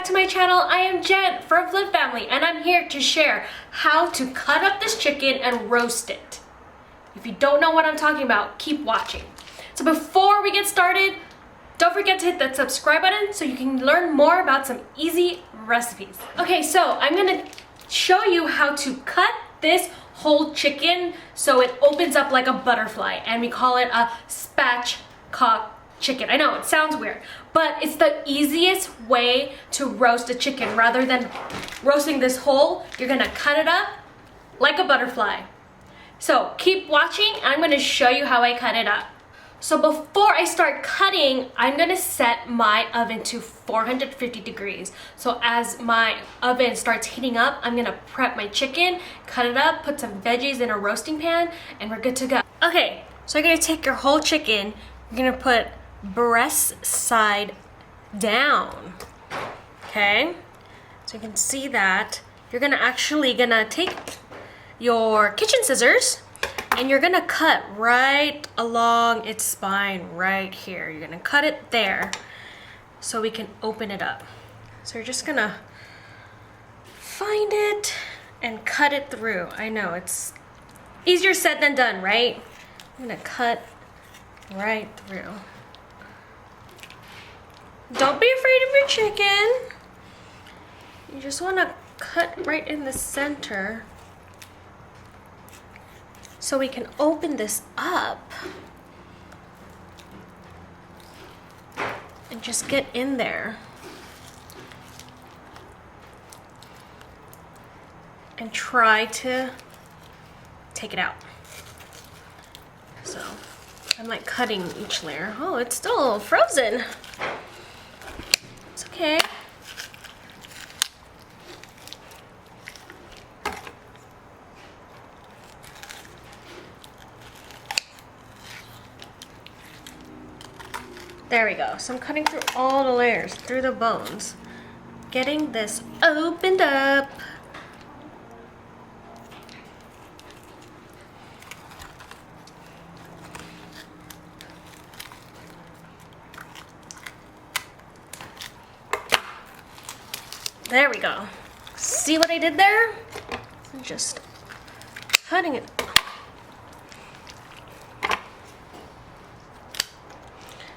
to my channel. I am Jen from Flip Family, and I'm here to share how to cut up this chicken and roast it. If you don't know what I'm talking about, keep watching. So before we get started, don't forget to hit that subscribe button so you can learn more about some easy recipes. Okay, so I'm gonna show you how to cut this whole chicken so it opens up like a butterfly, and we call it a spatchcock chicken. I know it sounds weird, but it's the easiest way to roast a chicken. Rather than roasting this whole, you're gonna cut it up like a butterfly. So keep watching, and I'm gonna show you how I cut it up. So before I start cutting, I'm gonna set my oven to 450 degrees. So as my oven starts heating up, I'm gonna prep my chicken, cut it up, put some veggies in a roasting pan, and we're good to go. Okay, so you're gonna take your whole chicken, you're gonna put breast side down. Okay, so you can see that. You're gonna take your kitchen scissors and you're gonna cut right along its spine right here. You're gonna cut it there so we can open it up. So you're just gonna find it and cut it through. I know it's easier said than done, right? I'm gonna cut right through. Don't be afraid of your chicken. You just wanna cut right in the center so we can open this up and just get in there and try to take it out. So I'm like cutting each layer. Oh, it's still frozen. It's okay. There we go. So I'm cutting through all the layers, through the bones, getting this opened up. There we go. See what I did there? I'm just cutting it.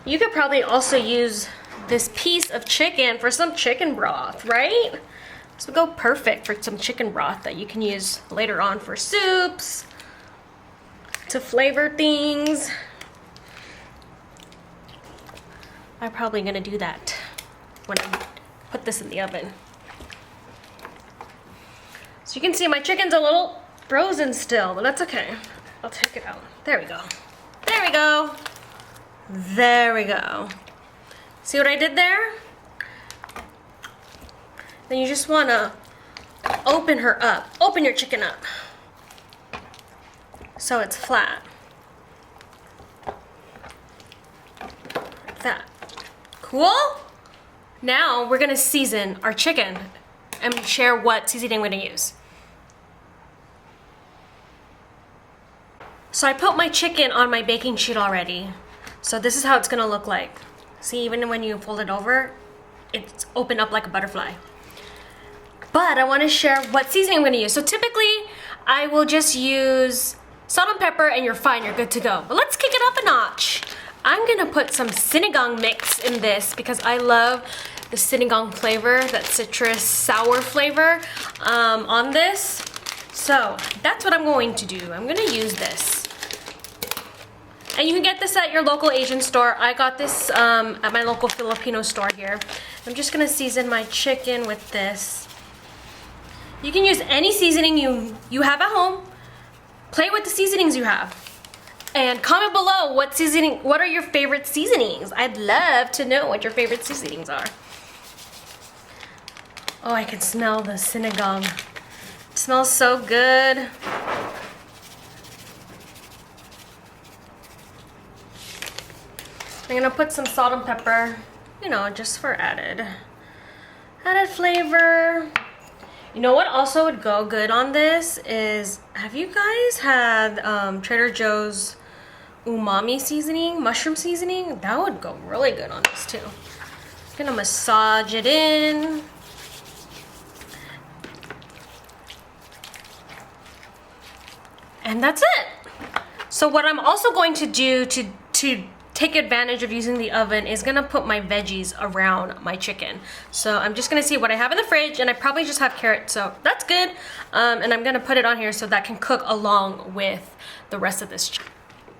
You could probably also use this piece of chicken for some chicken broth, right? This would go perfect for some chicken broth that you can use later on for soups, to flavor things. I'm probably gonna do that when I put this in the oven. So you can see my chicken's a little frozen still, but that's okay. I'll take it out. There we go. There we go. There we go. See what I did there? Then you just want to open her up. Open your chicken up so it's flat. Like that. Cool? Now we're going to season our chicken and share what seasoning we're going to use. So I put my chicken on my baking sheet already. So this is how it's gonna look like. See, even when you fold it over, it's opened up like a butterfly. But I wanna share what seasoning I'm gonna use. So typically, I will just use salt and pepper and you're fine, you're good to go. But let's kick it up a notch. I'm gonna put some sinigang mix in this because I love the sinigang flavor, that citrus sour flavor on this. So that's what I'm going to do. I'm gonna use this. And you can get this at your local Asian store. I got this at my local Filipino store here. I'm just gonna season my chicken with this. You can use any seasoning you have at home. Play with the seasonings you have. And comment below what are your favorite seasonings? I'd love to know what your favorite seasonings are. Oh, I can smell the sinigang. It smells so good. I'm gonna put some salt and pepper, you know, just for added flavor. You know what also would go good on this is, have you guys had Trader Joe's umami seasoning, mushroom seasoning? That would go really good on this too. I'm gonna massage it in. And that's it. So what I'm also going to do to take advantage of using the oven is gonna put my veggies around my chicken. So I'm just gonna see what I have in the fridge, and I probably just have carrots, so that's good. And I'm gonna put it on here so that can cook along with the rest of this chicken.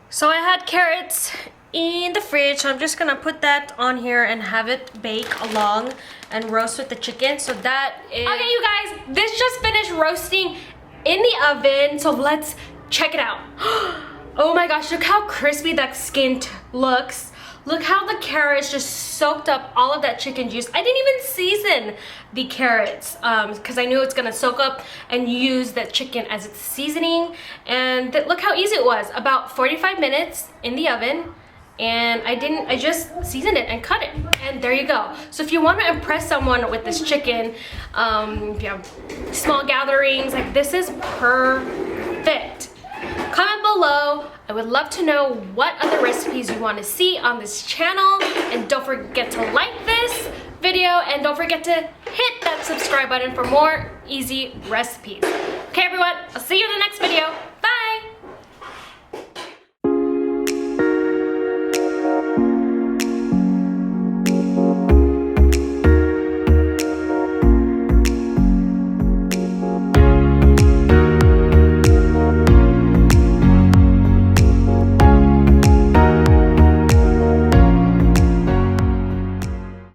So I had carrots in the fridge, so I'm just gonna put that on here and have it bake along and roast with the chicken. So that is... Okay, you guys, this just finished roasting in the oven, so let's check it out. Oh my gosh, look how crispy that skin looks. Look how the carrots just soaked up all of that chicken juice. I didn't even season the carrots because I knew it's gonna soak up and use that chicken as its seasoning. And look how easy it was. About 45 minutes in the oven. And I just seasoned it and cut it. And there you go. So if you want to impress someone with this chicken, if you have small gatherings, like this is perfect. Comment below. I would love to know what other recipes you want to see on this channel. And don't forget to like this video. And don't forget to hit that subscribe button for more easy recipes. Okay, everyone. I'll see you in the next video.